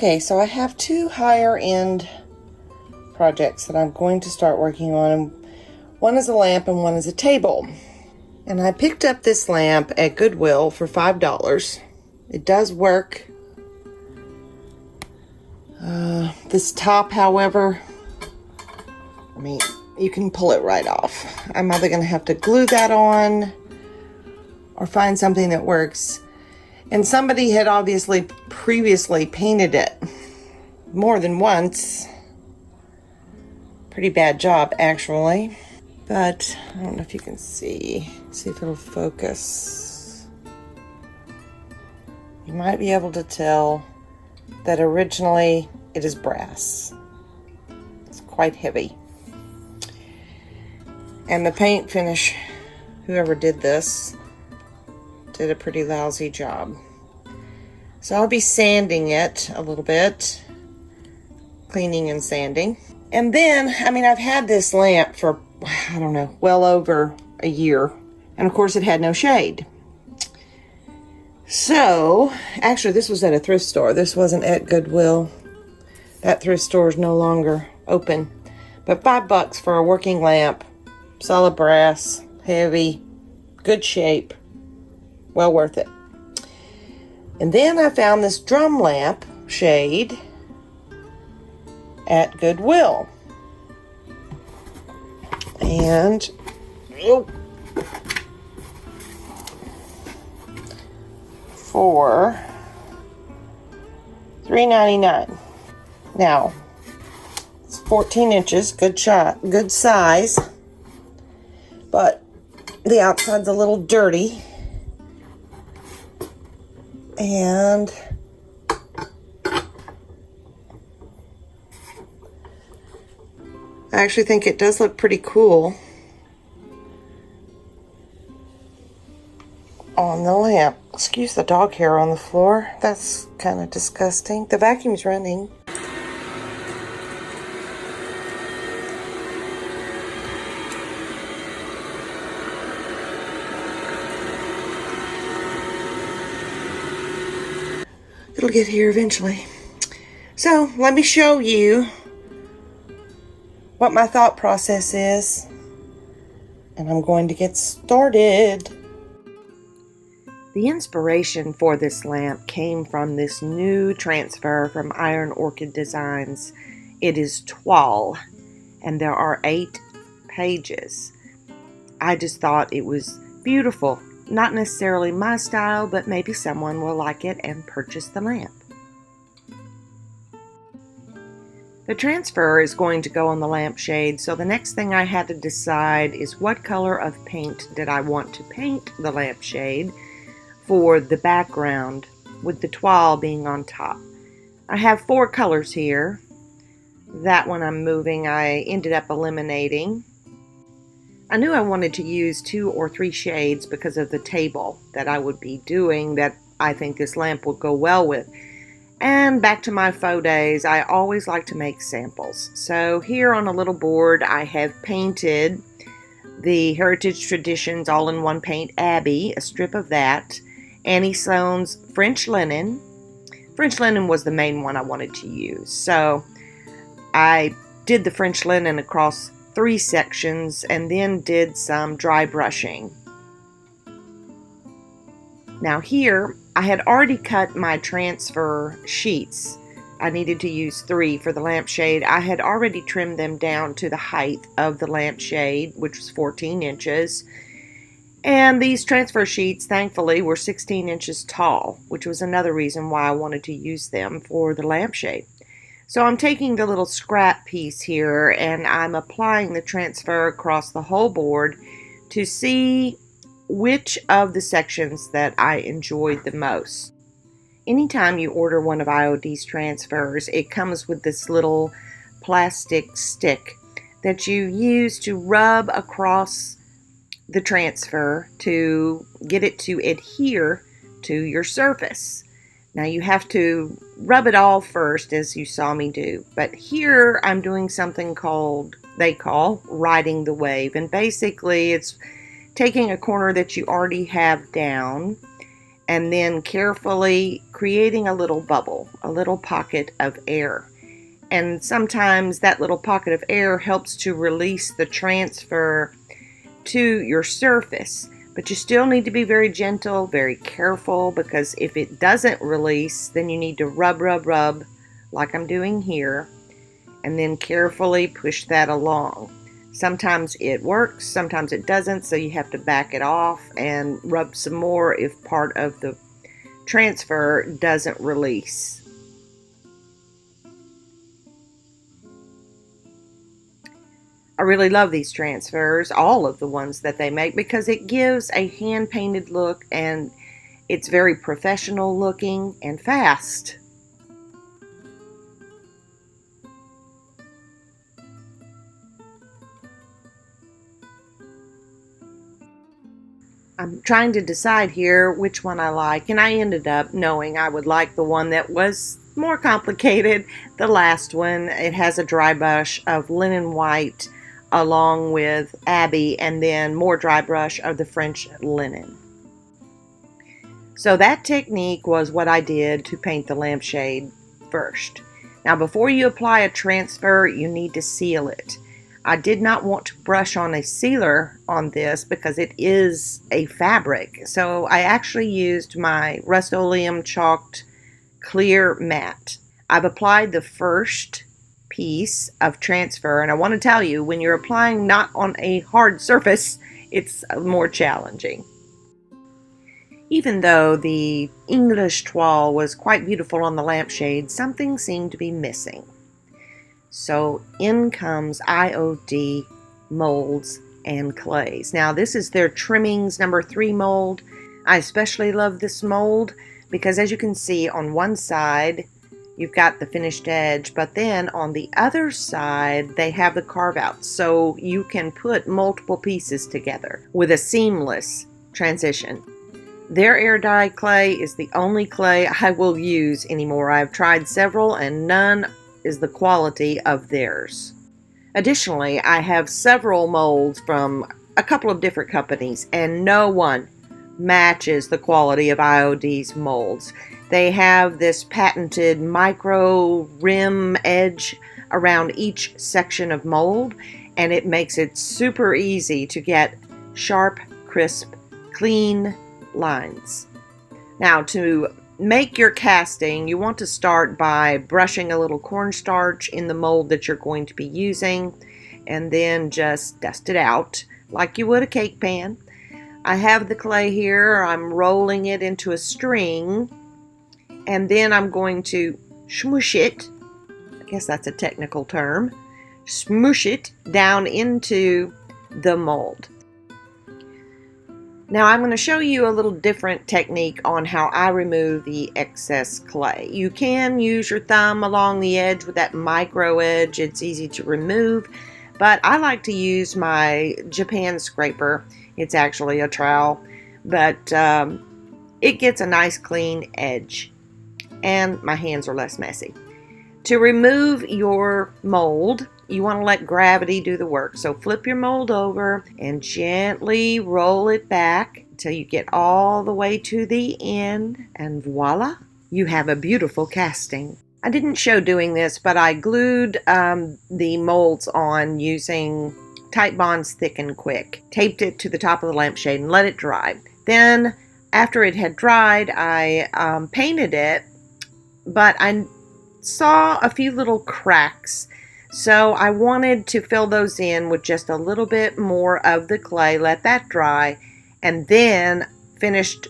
Okay, so I have two higher end projects that I'm going to start working on. One is a lamp and one is a table. And I picked up this lamp at Goodwill for $5. It does work. This top, however, you can pull it right off. I'm either going to have to glue that on or find something that works. And somebody had obviously previously painted it more than once. Pretty bad job, actually. But I don't know if you can see. See if it'll focus. You might be able to tell that originally it is brass. It's quite heavy. And the paint finish, whoever did this, did a pretty lousy job. So I'll be sanding it a little bit, cleaning and sanding. And then, I've had this lamp for, I don't know, well over a year. And of course it had no shade. So, actually this was at a thrift store. This wasn't at Goodwill. That thrift store is no longer open. But $5 for a working lamp, solid brass, heavy, good shape. Well worth it. And then I found this drum lamp shade at Goodwill. And for $3.99. Now, it's 14 inches, good size, but the outside's a little dirty. And I actually think it does look pretty cool on the lamp. Excuse the dog hair on the floor. That's kind of disgusting. The vacuum's running. It'll get here eventually. So let me show you what my thought process is, and I'm going to get started. The inspiration for this lamp came from this new transfer from Iron Orchid Designs. It is Toile, and there are 8 pages. I just thought it was beautiful. Not necessarily my style, but maybe someone will like it and purchase the lamp. The transfer is going to go on the lampshade, so the next thing I had to decide is what color of paint did I want to paint the lampshade for the background, with the Toile being on top. I have 4 colors here. That one I'm moving, I ended up eliminating. I knew I wanted to use 2 or 3 shades because of the table that I would be doing that I think this lamp would go well with. And back to my faux days, I always like to make samples. So here on a little board I have painted the Heritage Traditions All-in-One Paint Abbey, a strip of that, Annie Sloan's French Linen. French Linen was the main one I wanted to use. So I did the French Linen across 3 sections and then did some dry brushing. Now here I had already cut my transfer sheets. I needed to use 3 for the lampshade. I had already trimmed them down to the height of the lampshade, which was 14 inches. And these transfer sheets, thankfully, were 16 inches tall, which was another reason why I wanted to use them for the lampshade. So I'm taking the little scrap piece here and I'm applying the transfer across the whole board to see which of the sections that I enjoyed the most. Anytime you order one of IOD's transfers, it comes with this little plastic stick that you use to rub across the transfer to get it to adhere to your surface. Now you have to rub it all first, as you saw me do, but here I'm doing something they call riding the wave, and basically it's taking a corner that you already have down and then carefully creating a little bubble, a little pocket of air. And sometimes that little pocket of air helps to release the transfer to your surface. But you still need to be very gentle, very careful, because if it doesn't release, then you need to rub like I'm doing here, and then carefully push that along. Sometimes it works, sometimes it doesn't, so you have to back it off and rub some more if part of the transfer doesn't release. I really love these transfers, all of the ones that they make, because it gives a hand-painted look and it's very professional looking and fast. I'm trying to decide here which one I like, and I ended up knowing I would like the one that was more complicated, the last one. It has a dry brush of linen white along with Abbey, and then more dry brush of the French linen. So that technique was what I did to paint the lampshade first. Now before you apply a transfer, you need to seal it. I did not want to brush on a sealer on this because it is a fabric. So I actually used my Rust-Oleum chalked clear matte. I've applied the first piece of transfer, and I want to tell you, when you're applying not on a hard surface, it's more challenging. Even though the English toile was quite beautiful on the lampshade, something seemed to be missing. So in comes IOD molds and clays. Now this is their trimmings number 3 mold. I especially love this mold because, as you can see, on one side you've got the finished edge, but then on the other side they have the carve out, so you can put multiple pieces together with a seamless transition. Their air dye clay is the only clay I will use anymore. I've tried several and none is the quality of theirs. Additionally, I have several molds from a couple of different companies, and no one matches the quality of IOD's molds. They have this patented micro rim edge around each section of mold, and it makes it super easy to get sharp, crisp, clean lines. Now, to make your casting, you want to start by brushing a little cornstarch in the mold that you're going to be using, and then just dust it out like you would a cake pan. I have the clay here. I'm rolling it into a string, and then I'm going to smoosh it. I guess that's a technical term. Smoosh it down into the mold. Now I'm going to show you a little different technique on how I remove the excess clay. You can use your thumb along the edge with that micro edge. It's easy to remove, but I like to use my Japan scraper. It's actually a trowel, but it gets a nice clean edge, and my hands are less messy. To remove your mold, you want to let gravity do the work. So flip your mold over and gently roll it back until you get all the way to the end, and voila, you have a beautiful casting. I didn't show doing this, but I glued the molds on using Titebond's Thick and Quick. Taped it to the top of the lampshade and let it dry. Then after it had dried, I painted it, but I saw a few little cracks. So I wanted to fill those in with just a little bit more of the clay, let that dry, and then finished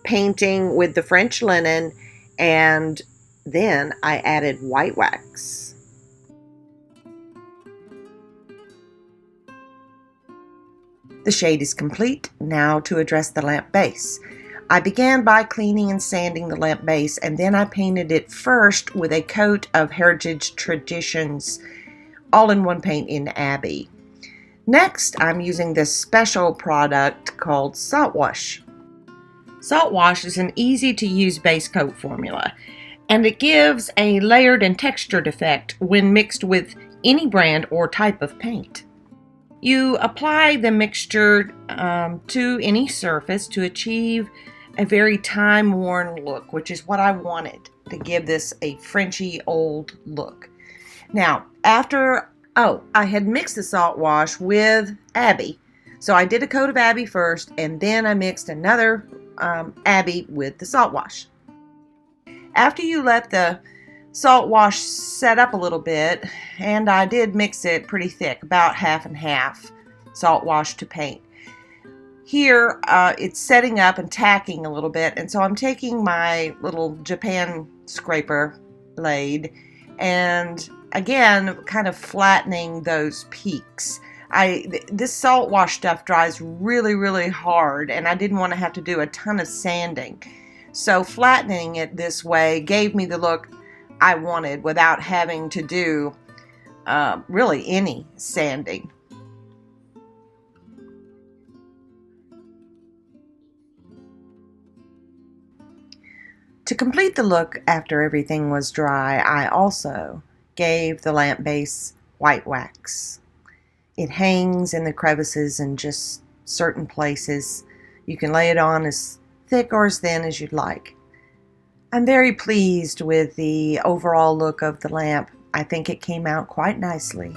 painting with the French linen, and then I added white wax. The shade is complete. Now to address the lamp base. I began by cleaning and sanding the lamp base, and then I painted it first with a coat of Heritage Traditions all-in-one paint in Abbey. Next, I'm using this special product called Salt Wash. Salt Wash is an easy-to-use base coat formula, and it gives a layered and textured effect when mixed with any brand or type of paint. You apply the mixture to any surface to achieve a very time-worn look, which is what I wanted to give this a Frenchy old look. Now, I had mixed the salt wash with Abbey. So I did a coat of Abbey first, and then I mixed another Abbey with the salt wash. After you let the salt wash set up a little bit, and I did mix it pretty thick, about half and half salt wash to paint. Here it's setting up and tacking a little bit, and so I'm taking my little Japan scraper blade and again kind of flattening those peaks. This salt wash stuff dries really hard, and I didn't want to have to do a ton of sanding. So flattening it this way gave me the look I wanted without having to do really any sanding. To complete the look after everything was dry, I also gave the lamp base white wax. It hangs in the crevices and just certain places. You can lay it on as thick or as thin as you'd like. I'm very pleased with the overall look of the lamp. I think it came out quite nicely.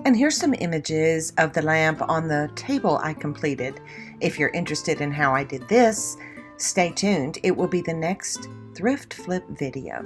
And here's some images of the lamp on the table I completed. If you're interested in how I did this, stay tuned. It will be the next thrift flip video.